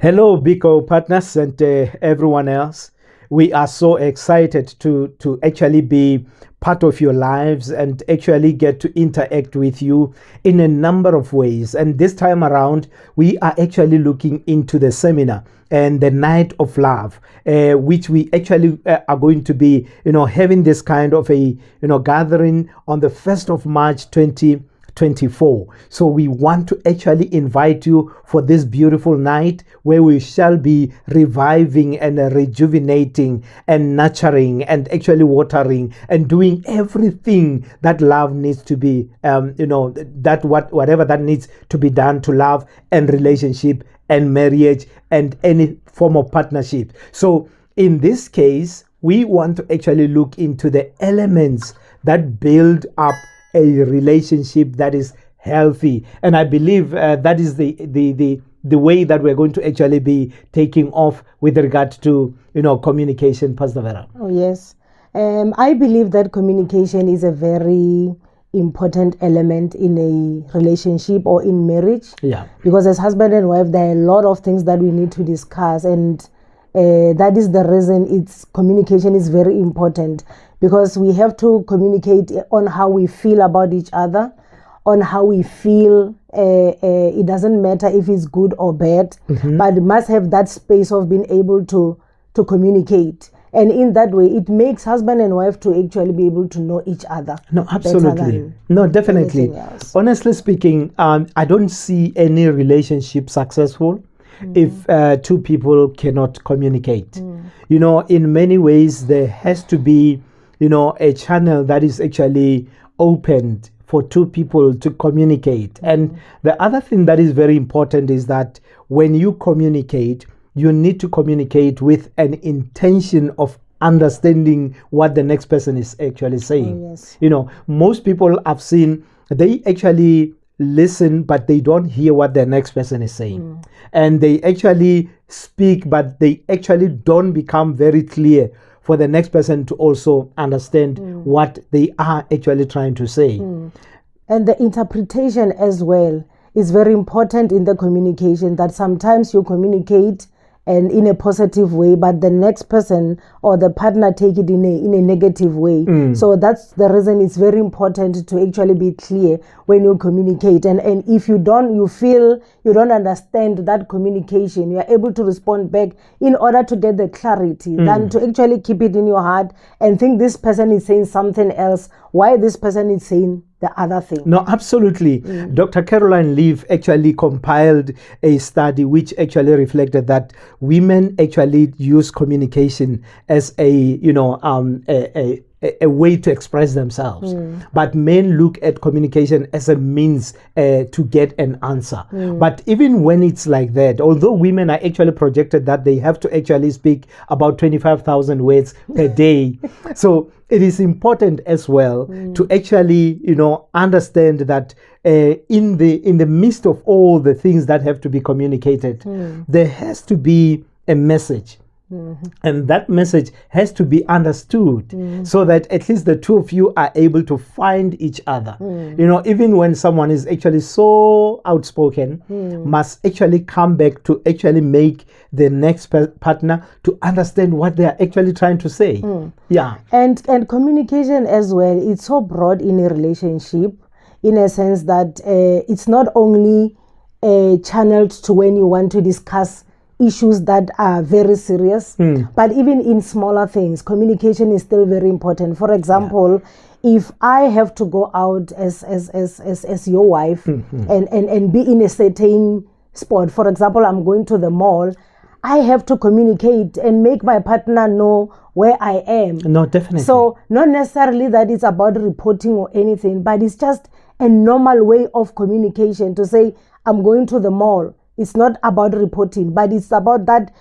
Hello, Biko partners and everyone else. We are so excited to actually be part of your lives and actually get to interact with you in a number of ways. And this time around, we are actually looking into the seminar and the night of love, which we actually are going to be, having this kind of a, gathering on the 1st of March 2024. So we want to actually invite you for this beautiful night where we shall be reviving and rejuvenating and nurturing and actually watering and doing everything that love needs to be, whatever that needs to be done to love and relationship and marriage and any form of partnership. So in this case, we want to actually look into the elements that build up a relationship that is healthy, and I believe that is the way that we're going to actually be taking off with regard to communication, Pastor Vera. Oh yes, I believe that communication is a very important element in a relationship or in marriage. Yeah. Because as husband and wife, there are a lot of things that we need to discuss, and that is the reason communication is very important, because we have to communicate on how we feel about each other, on how we feel. It doesn't matter if it's good or bad, but it must have that space of being able to communicate. And in that way, it makes husband and wife to actually be able to know each other. No, absolutely. No, definitely. Honestly speaking, I don't see any relationship successful if two people cannot communicate. In many ways, there has to be a channel that is actually opened for two people to communicate. And the other thing that is very important is that when you communicate, you need to communicate with an intention of understanding what the next person is actually saying. Oh, yes. Most people I've seen, they actually listen, but they don't hear what the next person is saying. And they actually speak, but they actually don't become very clear for the next person to also understand what they are actually trying to say. And the interpretation as well is very important in the communication, that sometimes you communicate and in a positive way, but the next person or the partner take it in a negative way. So that's the reason it's very important to actually be clear when you communicate. And if you feel you don't understand that communication, you are able to respond back in order to get the clarity, than to actually keep it in your heart and think this person is saying something else, why this person is saying the other thing. No, absolutely. Dr. Caroline Leaf actually compiled a study which actually reflected that women actually use communication as a way to express themselves, but men look at communication as a means to get an answer. But even when it's like that, although women are actually projected that they have to actually speak about 25,000 words per day, so it is important as well to actually understand that in the midst of all the things that have to be communicated, there has to be a message. And that message has to be understood so that at least the two of you are able to find each other. Even when someone is actually so outspoken, must actually come back to actually make the next partner to understand what they are actually trying to say. Yeah. And communication as well, it's so broad in a relationship, in a sense that it's not only channeled to when you want to discuss issues that are very serious, but even in smaller things, communication is still very important. For example, if I have to go out as your wife and be in a certain spot, for example, I'm going to the mall, I have to communicate and make my partner know where I am. No, definitely. So not necessarily that it's about reporting or anything, but it's just a normal way of communication to say, I'm going to the mall. It's not about reporting, but it's about that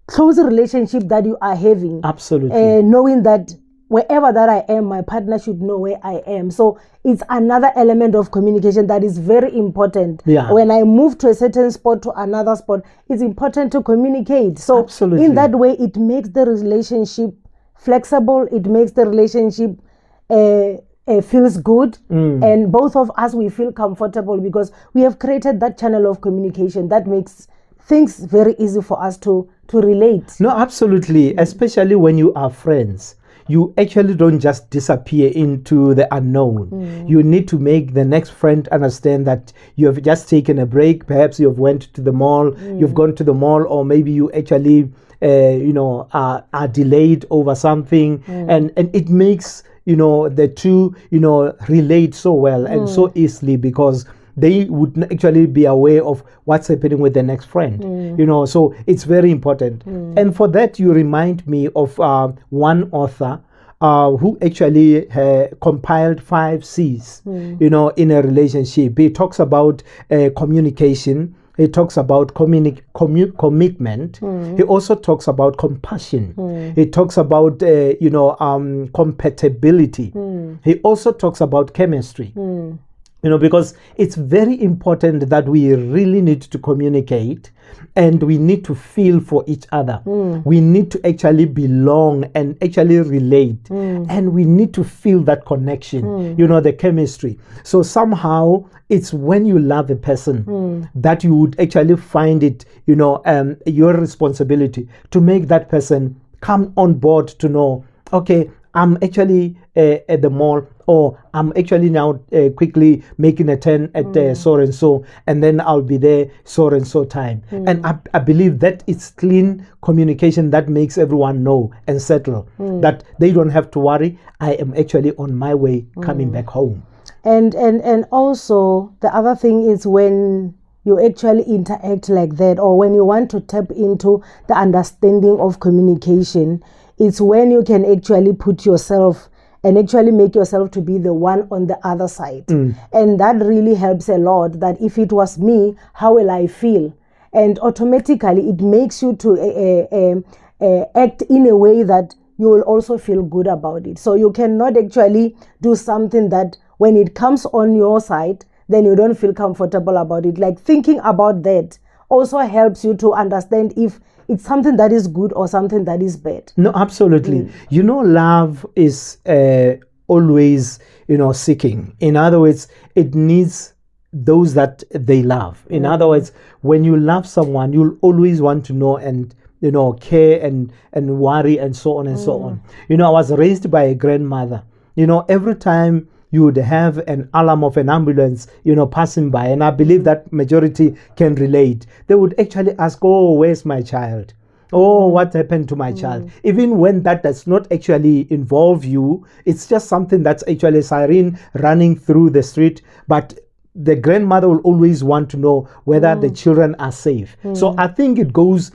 close relationship that you are having. Absolutely. Knowing that wherever that I am, my partner should know where I am. So it's another element of communication that is very important. Yeah. When I move to a certain spot to another spot, it's important to communicate. So Absolutely. in that way, it makes the relationship flexible. It makes the relationship feels good, and both of us, we feel comfortable because we have created that channel of communication that makes things very easy for us to relate. No, absolutely. Especially when you are friends. You actually don't just disappear into the unknown. You need to make the next friend understand that you have just taken a break. Perhaps you have went to the mall, you've gone to the mall, or maybe you actually, are delayed over something, and it makes the two relate so well and so easily, because they would actually be aware of what's happening with the next friend. So it's very important. And for that, you remind me of one author who actually compiled 5 C's, in a relationship. He talks about communication. He talks about commitment. He also talks about compassion. He talks about compatibility. He also talks about chemistry. Because it's very important that we really need to communicate, and we need to feel for each other. We need to actually belong and actually relate, and we need to feel that connection, the chemistry. So somehow it's when you love a person that you would actually find it, your responsibility to make that person come on board to know, okay, I'm actually at the mall, or I'm actually now quickly making a turn at so and so, and then I'll be there so and so time. And I believe that it's clean communication that makes everyone know and settle that they don't have to worry. I am actually on my way coming back home. And also the other thing is, when you actually interact like that, or when you want to tap into the understanding of communication, it's when you can actually put yourself and actually make yourself to be the one on the other side. And that really helps a lot, that if it was me, how will I feel? And automatically it makes you to act in a way that you will also feel good about it. So you cannot actually do something that when it comes on your side, then you don't feel comfortable about it. Like, thinking about that also helps you to understand if it's something that is good or something that is bad. No, absolutely. Love is always, seeking. In other words, it needs those that they love. In other words, when you love someone, you'll always want to know and care and worry and so on and so on. I was raised by a grandmother. Every time you would have an alarm of an ambulance, passing by, and I believe that majority can relate. They would actually ask, "Oh, where's my child? Oh, what happened to my child?" Even when that does not actually involve you, it's just something that's actually a siren running through the street, but the grandmother will always want to know whether the children are safe. So I think it goes,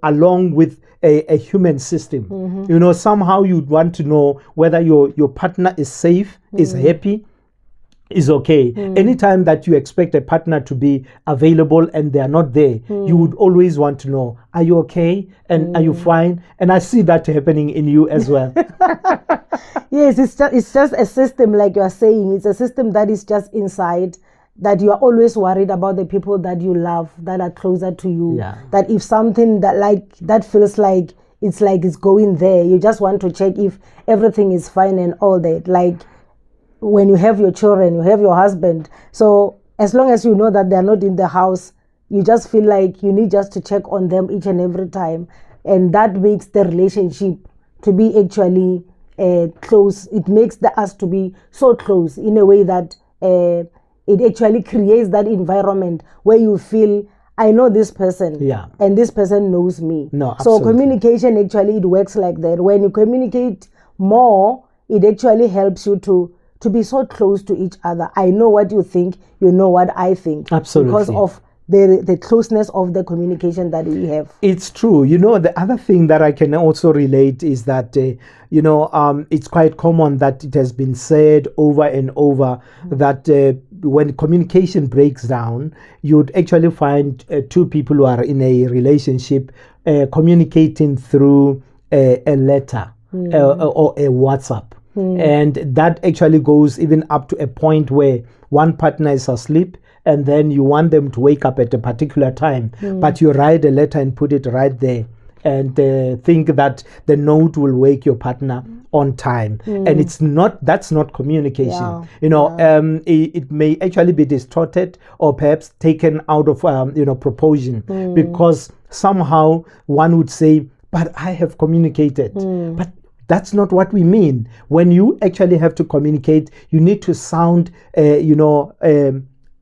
along with a human system. Somehow you'd want to know whether your partner is safe, is happy, is okay. Anytime that you expect a partner to be available and they are not there, you would always want to know, are you okay? And are you fine? And I see that happening in you as well. Yes, it's just a system, like you are saying. It's a system that is just inside, that you are always worried about the people that you love, that are closer to you. That if something that feels like it's going there, you just want to check if everything is fine and all that. Like, when you have your children, you have your husband. So as long as you know that they're not in the house, you just feel like you need just to check on them each and every time. And that makes the relationship to be actually close. It makes us to be so close in a way that it actually creates that environment where you feel, I know this person, and this person knows me. So communication, actually, it works like that. When you communicate more, it actually helps you to be so close to each other. I know what you think, you know what I think. Absolutely. Because of the closeness of the communication that we have. It's true. The other thing that I can also relate is that, it's quite common that it has been said over and over that when communication breaks down, you'd actually find two people who are in a relationship communicating through a letter or a WhatsApp. And that actually goes even up to a point where one partner is asleep, and then you want them to wake up at a particular time, but you write a letter and put it right there and think that the note will wake your partner on time, and that's not communication. Yeah. It may actually be distorted or perhaps taken out of proportion, because somehow one would say, but I have communicated. But that's not what we mean. When you actually have to communicate, you need to sound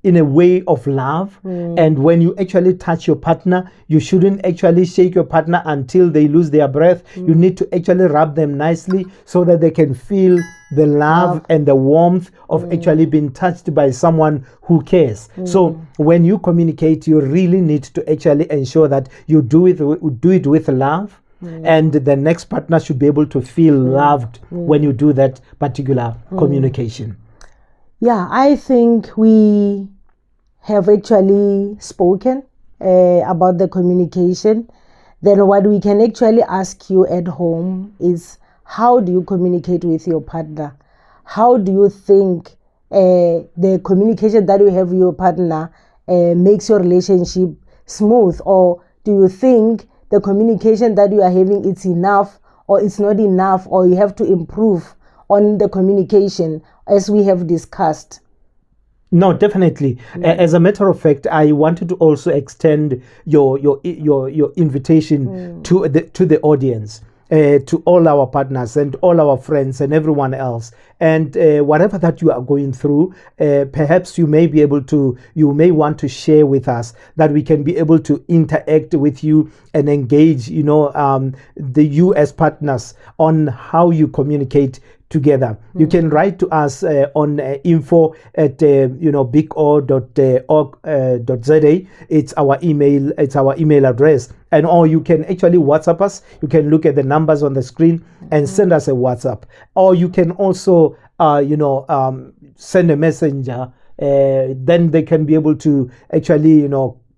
in a way of love. And when you actually touch your partner, you shouldn't actually shake your partner until they lose their breath. You need to actually rub them nicely so that they can feel the love and the warmth of actually being touched by someone who cares. So when you communicate, you really need to actually ensure that you do it with love. And the next partner should be able to feel loved when you do that particular communication. Yeah, I think we have actually spoken about the communication. Then what we can actually ask you at home is, how do you communicate with your partner? How do you think the communication that you have with your partner makes your relationship smooth? Or do you think the communication that you are having is enough, or it's not enough, or you have to improve on the communication as we have discussed? No, definitely. As a matter of fact, I wanted to also extend your invitation to the audience, to all our partners and all our friends and everyone else. And whatever that you are going through, perhaps you may want to share with us, that we can be able to interact with you and engage, you as partners on how you communicate together. You can write to us on info@bigo.org.za. It's our email address. And or you can actually WhatsApp us. You can look at the numbers on the screen and send us a WhatsApp. Or you can also send a messenger. Then they can be able to actually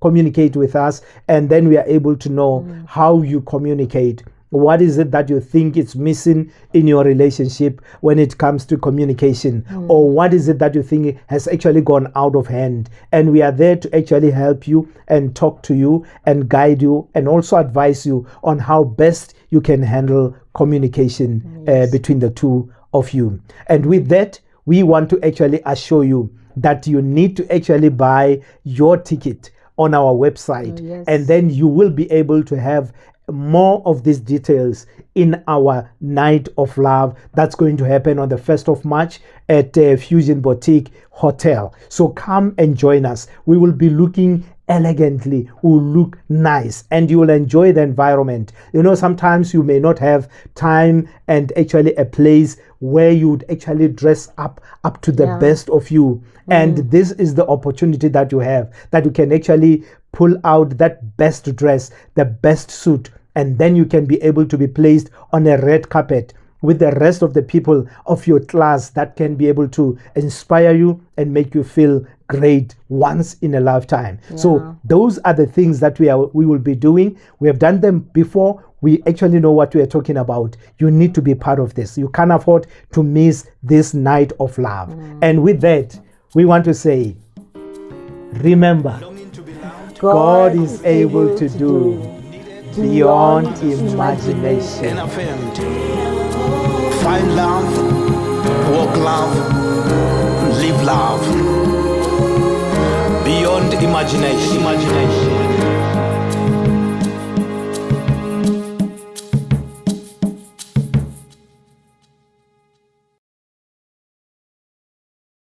communicate with us, and then we are able to know how you communicate. What is it that you think is missing in your relationship when it comes to communication? Or what is it that you think has actually gone out of hand? And we are there to actually help you and talk to you and guide you and also advise you on how best you can handle communication between the two of you. And with that, we want to actually assure you that you need to actually buy your ticket on our website. And then you will be able to have more of these details in our Night of Love that's going to happen on the 1st of March at Fusion Boutique Hotel. So come and join us. We will be looking elegantly, will look nice, and you will enjoy the environment. Sometimes you may not have time and actually a place where you would actually dress up to the best of you. And this is the opportunity that you have, that you can actually pull out that best dress, the best suit, and then you can be able to be placed on a red carpet with the rest of the people of your class that can be able to inspire you and make you feel great once in a lifetime. So those are the things that we will be doing. We have done them before. We actually know what we are talking about. You need to be part of this. You can't afford to miss this Night of Love. And with that, we want to say, remember, God is able to do beyond imagination. Find love, walk love, live love. Beyond imagination.